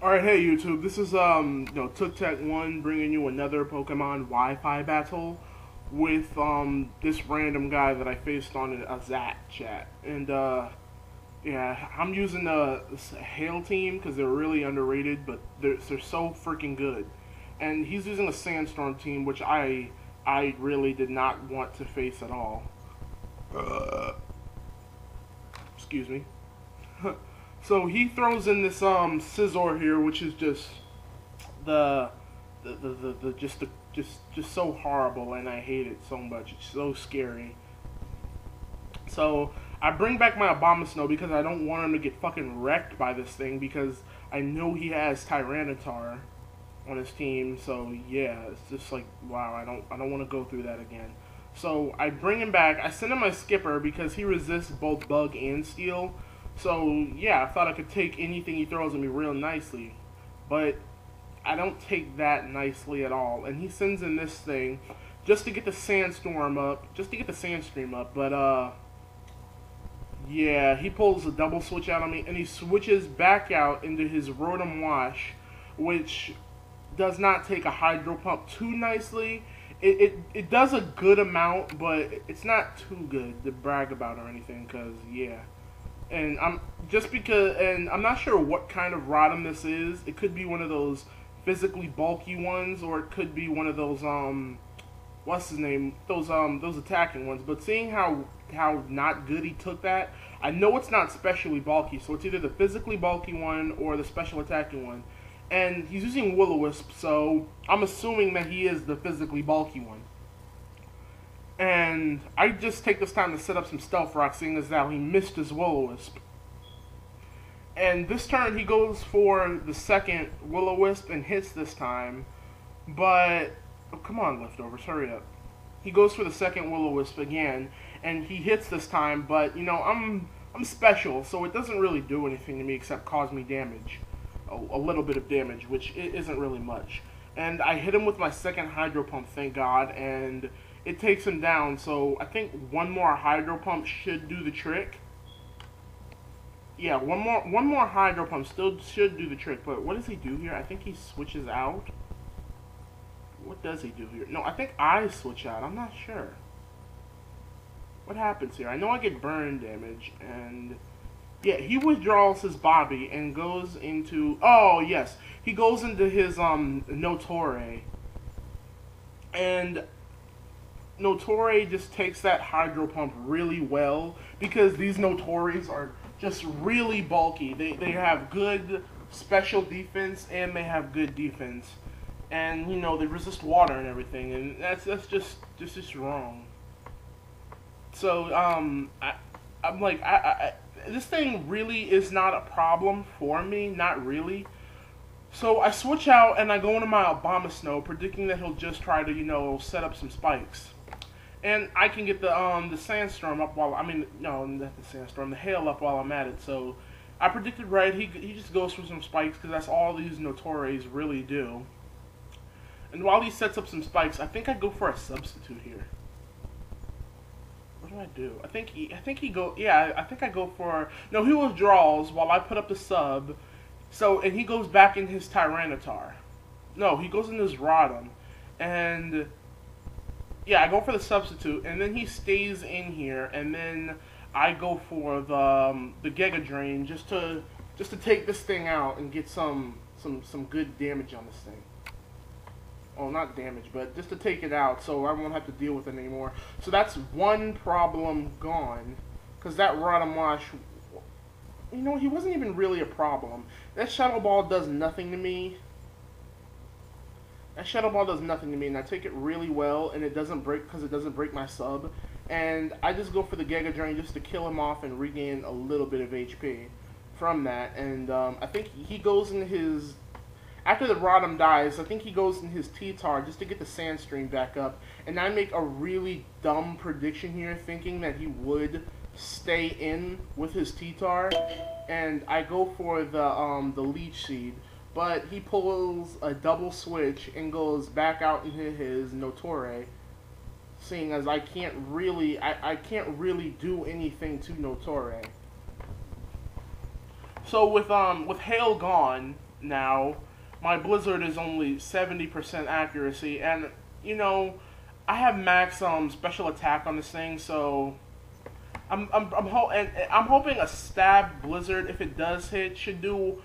Alright, hey YouTube, this is TookTech1 bringing you another Pokemon Wi-Fi battle with this random guy that I faced on a Zat chat. And yeah, I'm using the Hail team because they're really underrated, but they're so freaking good. And he's using a Sandstorm team, which I really did not want to face at all. Excuse me. So he throws in this Scizor here, which is just just so horrible, and I hate it so much. It's so scary. So I bring back my Abomasnow because I don't want him to get fucking wrecked by this thing, because I know he has Tyranitar on his team. So yeah, it's just like, wow, I don't want to go through that again. So I bring him back. I send him my Skipper because he resists both Bug and Steel. So yeah, I thought I could take anything he throws at me real nicely, but I don't take that nicely at all. And he sends in this thing just to get the Sandstorm up, But yeah, he pulls a double switch out on me, and he switches back out into his Rotom Wash, which does not take a Hydro Pump too nicely. It does a good amount, but it's not too good to brag about or anything, because yeah. And I'm not sure what kind of Rotom this is. It could be one of those physically bulky ones, or it could be one of those what's his name? Those attacking ones. But seeing how not good he took that, I know it's not specially bulky, so it's either the physically bulky one or the special attacking one. And he's using Will-O-Wisp, so I'm assuming that he is the physically bulky one. And I just take this time to set up some Stealth Rock, seeing as how he missed his Will-O-Wisp. And this turn he goes for the second Will-O-Wisp and hits this time. But, oh, come on, Leftovers, hurry up. He goes for the second Will-O-Wisp again, and he hits this time, but, you know, I'm special, so it doesn't really do anything to me except cause me damage. A little bit of damage, which isn't really much. And I hit him with my second Hydro Pump, thank God, and it takes him down. So I think one more Hydro Pump should do the trick. Yeah, one more Hydro Pump still should do the trick. But what does he do here? I think he switches out. What does he do here? No, I think I switch out. I'm not sure. What happens here? I know I get burn damage, and yeah, he withdraws his Bobby and goes into, oh yes, he goes into his Notore. And Notore just takes that Hydro Pump really well, because these Notores are just really bulky. They have good special defense, and they have good defense. And, you know, they resist water and everything, and that's just wrong. So, I'm like, this thing really is not a problem for me, not really. So I switch out and I go into my Abomasnow, predicting that he'll just try to, you know, set up some spikes. And I can get the Sandstorm up while, not the Sandstorm, the Hail up while I'm at it. So I predicted right. He just goes for some spikes, because that's all these Notores really do. And while he sets up some spikes, I think I go for a substitute here. What do I do? I think I go for, no, he withdraws while I put up the sub. So, and he goes back in his Tyranitar. No, he goes in his Rotom. And yeah, I go for the substitute, and then he stays in here, and then I go for the Giga Drain just to take this thing out and get some good damage on this thing. Oh, not damage, but just to take it out so I won't have to deal with it anymore. So that's one problem gone, because that Rotom Wash, you know, he wasn't even really a problem. That Shadow Ball does nothing to me. And I take it really well, and it doesn't break, because it doesn't break my sub. And I just go for the Giga Drain just to kill him off and regain a little bit of HP from that. And I think he goes in his, after the Rotom dies, I think he goes in his T-Tar just to get the Sandstream back up. And I make a really dumb prediction here, thinking that he would stay in with his T-Tar, and I go for the Leech Seed. But he pulls a double switch and goes back out into his Notore, seeing as I can't really do anything to Notore. So with Hail gone, now. My Blizzard is only 70% accuracy, and you know, I have max special attack on this thing, so I'm hoping a stab Blizzard, if it does hit, should do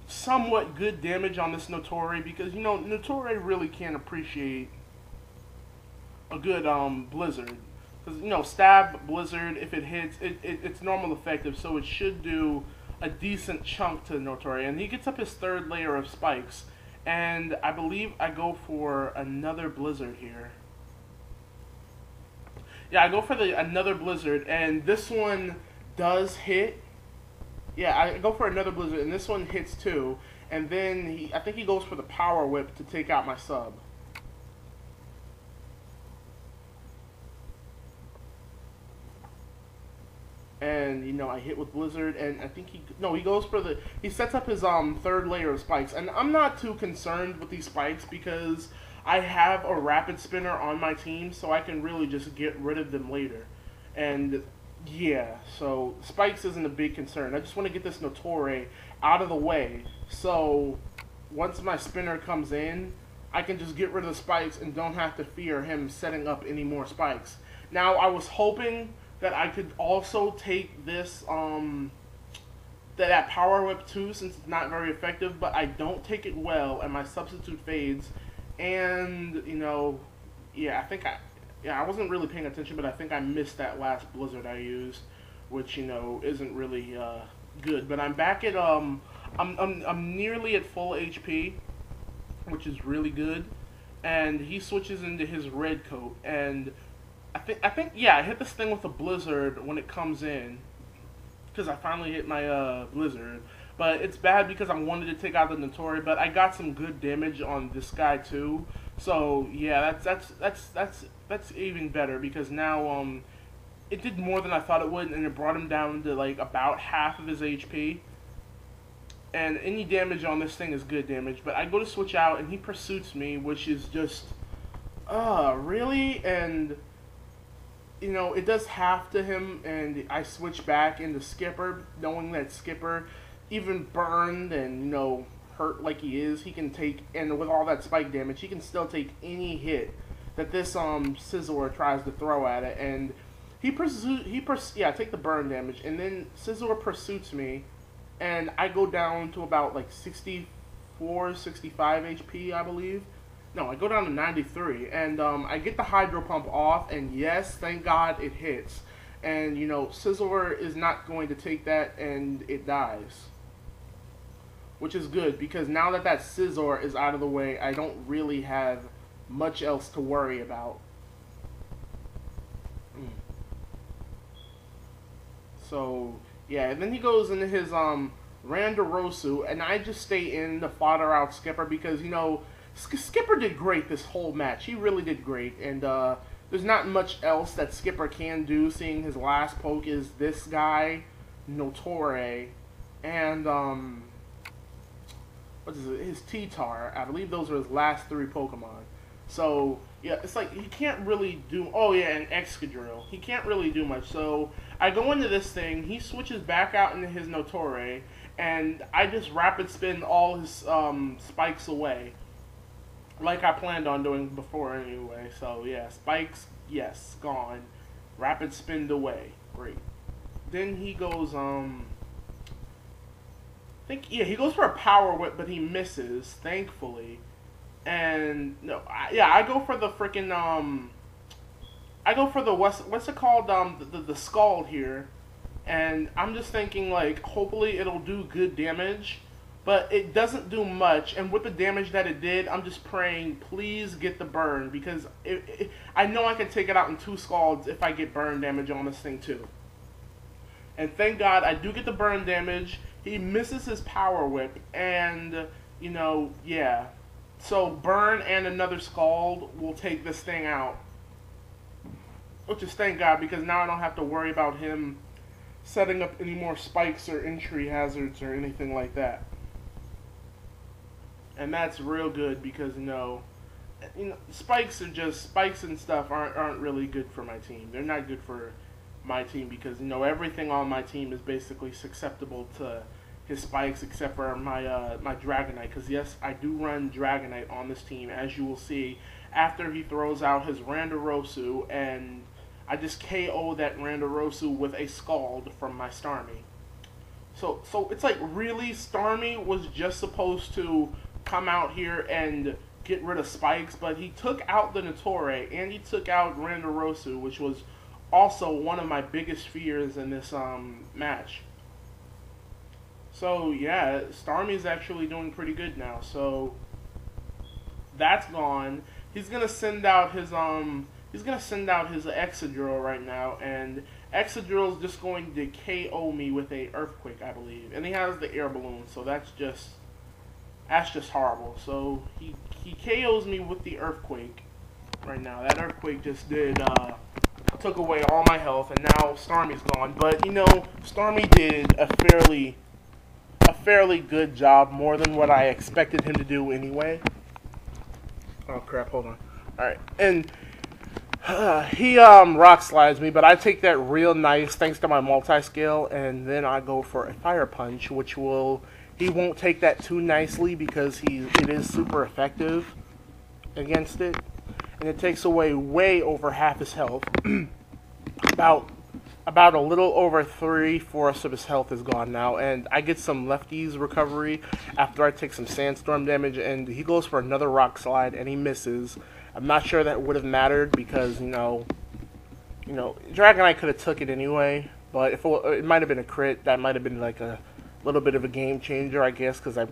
somewhat good damage on this Notori, because you know Notori really can't appreciate a good Blizzard, because you know stab Blizzard, if it hits, it's normal effective, so it should do a decent chunk to Notori, and he gets up his third layer of spikes, and I believe I go for another Blizzard here. Yeah, I go for the another Blizzard, and this one does hit. Yeah, I go for another Blizzard, and this one hits too. And then I think he goes for the Power Whip to take out my sub. And you know, I hit with Blizzard, and I think he goes for he sets up his third layer of spikes, and I'm not too concerned with these spikes because I have a rapid spinner on my team, so I can really just get rid of them later. And yeah, so spikes isn't a big concern. I just want to get this Notori out of the way, so once my spinner comes in, I can just get rid of the spikes and don't have to fear him setting up any more spikes. Now, I was hoping that I could also take this that Power Whip too, since it's not very effective, but I don't take it well, and my substitute fades. And you know, yeah, I wasn't really paying attention, but I think I missed that last Blizzard I used, which you know isn't really good. But I'm back at I'm nearly at full HP, which is really good. And he switches into his red coat, and I think yeah, I hit this thing with a Blizzard when it comes in, because I finally hit my Blizzard. But it's bad because I wanted to take out the Notori, but I got some good damage on this guy too. So yeah, that's even better, because now it did more than I thought it would, and it brought him down to like about half of his HP. And any damage on this thing is good damage. But I go to switch out, and he pursues me, which is just really. And you know, it does half to him, and I switch back into Skipper, knowing that Skipper, even burned and, you know, hurt like he is, he can take, and with all that spike damage, he can still take any hit that this Scizor tries to throw at it, and yeah, take the burn damage, and then Scizor pursues me, and I go down to about like 64, 65 HP, I believe. No, I go down to 93, and I get the Hydro Pump off, and yes, thank God it hits. And, you know, Scizor is not going to take that, and it dies. Which is good, because now that Scizor is out of the way, I don't really have much else to worry about. So, yeah, and then he goes into his Randorosu, and I just stay in to fodder out Skipper, because, you know, Skipper did great this whole match. He really did great, and there's not much else that Skipper can do, seeing his last poke is this guy, Notori, and what is it? His T-Tar. I believe those are his last 3 Pokemon. So yeah, it's like he can't really do. Oh yeah, and Excadrill. He can't really do much. So I go into this thing. He switches back out into his Notori, and I just rapid spin all his spikes away, like I planned on doing before anyway. So yeah, spikes, yes, gone. Rapid spinned away. Great. Then he goes, he goes for a Power Whip, but he misses, thankfully. And no, I go for the freaking I go for the what's it called, the Scald here, and I'm just thinking like hopefully it'll do good damage. But it doesn't do much, and with the damage that it did, I'm just praying, please get the burn, because I know I can take it out in 2 Scalds if I get burn damage on this thing too. And thank God I do get the burn damage. He misses his Power Whip, and, you know, yeah. So burn and another Scald will take this thing out. Which is thank God, because now I don't have to worry about him setting up any more spikes or entry hazards or anything like that. And that's real good, because you know, spikes and stuff aren't really good for my team. They're not good for my team, because you know everything on my team is basically susceptible to his spikes except for my Dragonite, because yes, I do run Dragonite on this team, as you will see after he throws out his Randorosu, and I just KO that Randorosu with a Scald from my Starmie. So it's like, really, Starmie was just supposed to come out here and get rid of spikes, but he took out the Natori and he took out Randorosu, which was also one of my biggest fears in this match. So yeah, Starmie's actually doing pretty good now. So that's gone. He's gonna send out his Excadrill right now, and Excadrill's just going to KO me with a Earthquake, I believe. And he has the Air Balloon, so that's just horrible. So he KOs me with the Earthquake right now. That Earthquake just took away all my health, and now Starmie's gone. But you know, Starmie did a fairly good job, more than what I expected him to do anyway. Oh crap, hold on. Alright, and he rock slides me, but I take that real nice thanks to my multi-scale, and then I go for a Fire Punch, which he won't take that too nicely because it is super effective against it, and it takes away way over half his health. about a little over 3/4 of his health is gone now, and I get some lefties recovery after I take some sandstorm damage, and he goes for another rock slide and he misses. I'm not sure that would have mattered because you know Dragonite could have took it anyway, but if it might have been a crit, that might have been like a little bit of a game changer, I guess, because I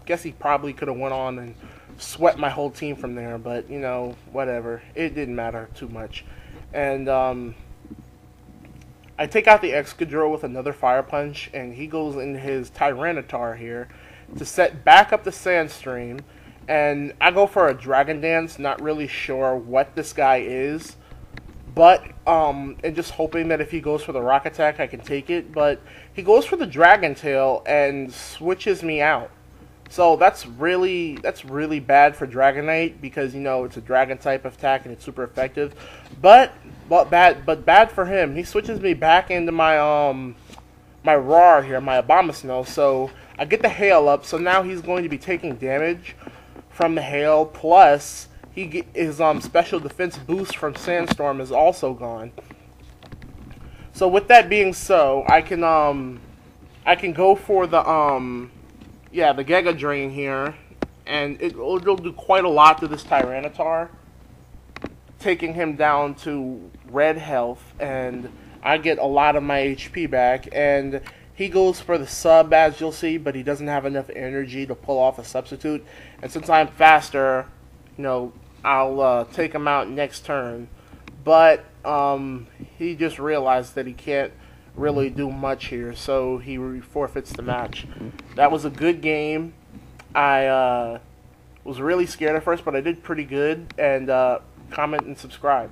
guess he probably could have went on and swept my whole team from there, but you know, whatever, it didn't matter too much. And I take out the Excadrill with another Fire Punch, and he goes into his Tyranitar here to set back up the Sandstream, and I go for a Dragon Dance, not really sure what this guy is, but and just hoping that if he goes for the Rock Attack, I can take it. But he goes for the Dragon Tail and switches me out. So that's really bad for Dragonite, because you know it's a Dragon type attack and it's super effective. But bad for him. He switches me back into my my Roar here, my Abomasnow. So I get the Hail up. So now he's going to be taking damage from the Hail. Plus his special defense boost from Sandstorm is also gone. So with that being so, I can go for the the Giga Drain here, and it'll do quite a lot to this Tyranitar, taking him down to red health, and I get a lot of my HP back. And he goes for the sub, as you'll see, but he doesn't have enough energy to pull off a substitute. And since I'm faster, you know, I'll take him out next turn. But he just realized that he can't really do much here, so he forfeits the match. That was a good game. I was really scared at first, but I did pretty good. And comment and subscribe.